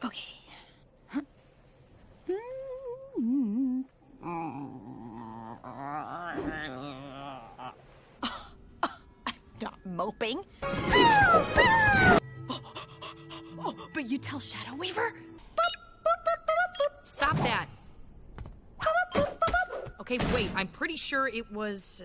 Okay. I'm not moping. But you tell Shadow Weaver? Stop that. Okay, wait, I'm pretty sure it was...